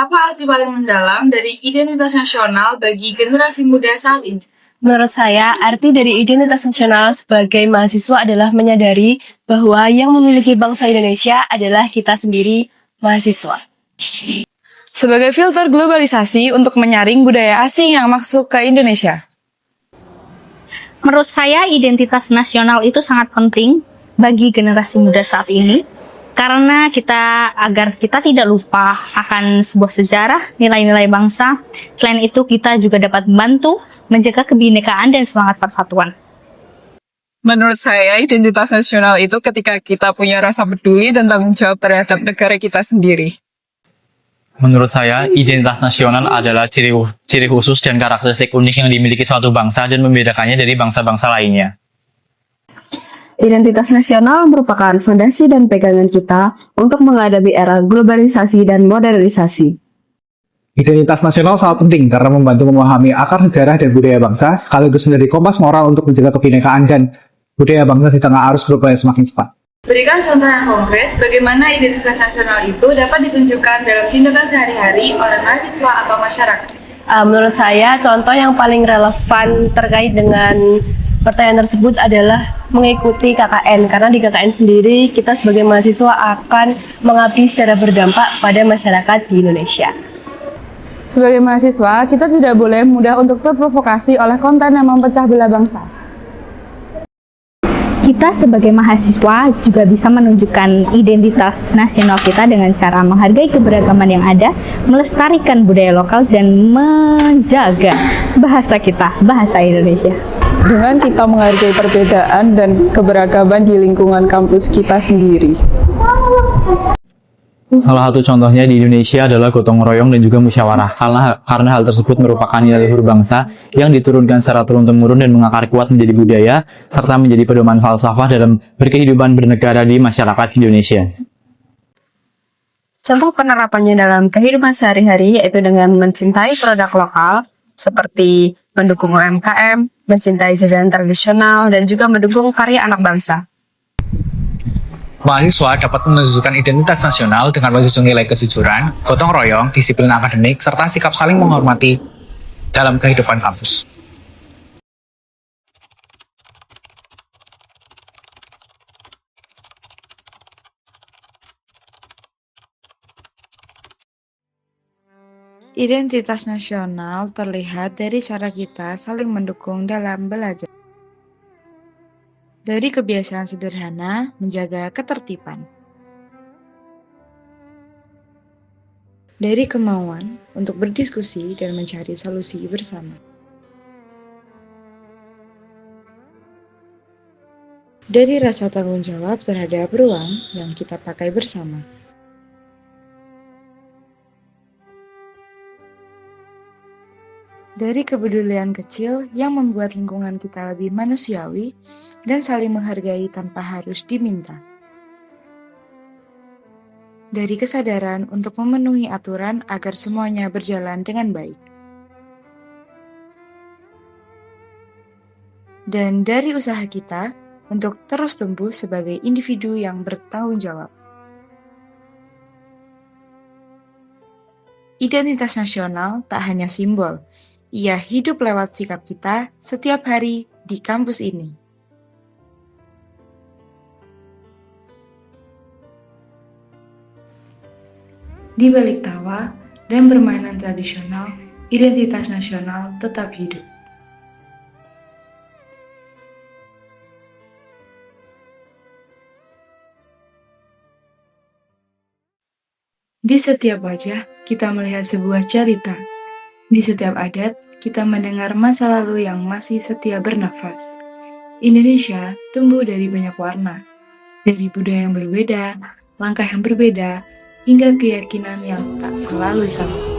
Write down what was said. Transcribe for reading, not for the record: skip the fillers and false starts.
Apa arti paling mendalam dari identitas nasional bagi generasi muda saat ini? Menurut saya, arti dari identitas nasional sebagai mahasiswa adalah menyadari bahwa yang memiliki bangsa Indonesia adalah kita sendiri, mahasiswa. Sebagai filter globalisasi untuk menyaring budaya asing yang masuk ke Indonesia. Menurut saya, identitas nasional itu sangat penting bagi generasi muda saat ini, karena agar kita tidak lupa akan sebuah sejarah, nilai-nilai bangsa. Selain itu, kita juga dapat membantu menjaga kebinekaan dan semangat persatuan. Menurut saya, identitas nasional itu ketika kita punya rasa peduli dan tanggung jawab terhadap negara kita sendiri. Menurut saya, identitas nasional adalah ciri khusus dan karakteristik unik yang dimiliki suatu bangsa dan membedakannya dari bangsa-bangsa lainnya. Identitas nasional merupakan fondasi dan pegangan kita untuk menghadapi era globalisasi dan modernisasi. Identitas nasional sangat penting karena membantu memahami akar sejarah dan budaya bangsa, sekaligus menjadi kompas moral untuk menjaga kebinekaan dan budaya bangsa di tengah arus global yang semakin cepat. Berikan contoh yang konkret bagaimana identitas nasional itu dapat ditunjukkan dalam tindakan sehari-hari oleh mahasiswa atau masyarakat. Menurut saya, contoh yang paling relevan terkait dengan pertanyaan tersebut adalah mengikuti KKN, karena di KKN sendiri kita sebagai mahasiswa akan mengabdi secara berdampak pada masyarakat di Indonesia. Sebagai mahasiswa, kita tidak boleh mudah untuk terprovokasi oleh konten yang memecah belah bangsa. Kita sebagai mahasiswa juga bisa menunjukkan identitas nasional kita dengan cara menghargai keberagaman yang ada, melestarikan budaya lokal, dan menjaga bahasa kita, bahasa Indonesia. Dengan kita menghargai perbedaan dan keberagaman di lingkungan kampus kita sendiri. Salah satu contohnya di Indonesia adalah gotong royong dan juga musyawarah, karena hal tersebut merupakan nilai luhur bangsa yang diturunkan secara turun-temurun dan mengakar kuat menjadi budaya, serta menjadi pedoman falsafah dalam berkehidupan bernegara di masyarakat Indonesia. Contoh penerapannya dalam kehidupan sehari-hari yaitu dengan mencintai produk lokal, seperti mendukung UMKM, mencintai jajanan tradisional, dan juga mendukung karya anak bangsa. Mahasiswa dapat menunjukkan identitas nasional dengan menjunjung nilai kejujuran, gotong royong, disiplin akademik, serta sikap saling menghormati dalam kehidupan kampus. Identitas nasional terlihat dari cara kita saling mendukung dalam belajar. Dari kebiasaan sederhana menjaga ketertiban. Dari kemauan untuk berdiskusi dan mencari solusi bersama. Dari rasa tanggung jawab terhadap ruang yang kita pakai bersama. Dari kepedulian kecil yang membuat lingkungan kita lebih manusiawi dan saling menghargai tanpa harus diminta. Dari kesadaran untuk memenuhi aturan agar semuanya berjalan dengan baik. Dan dari usaha kita untuk terus tumbuh sebagai individu yang bertanggung jawab. Identitas nasional tak hanya simbol, ia hidup lewat sikap kita setiap hari di kampus ini. Di balik tawa dan permainan tradisional, identitas nasional tetap hidup. Di setiap wajah, kita melihat sebuah cerita. Di setiap adat, kita mendengar masa lalu yang masih setia bernafas. Indonesia tumbuh dari banyak warna, dari budaya yang berbeda, langkah yang berbeda, hingga keyakinan yang tak selalu sama.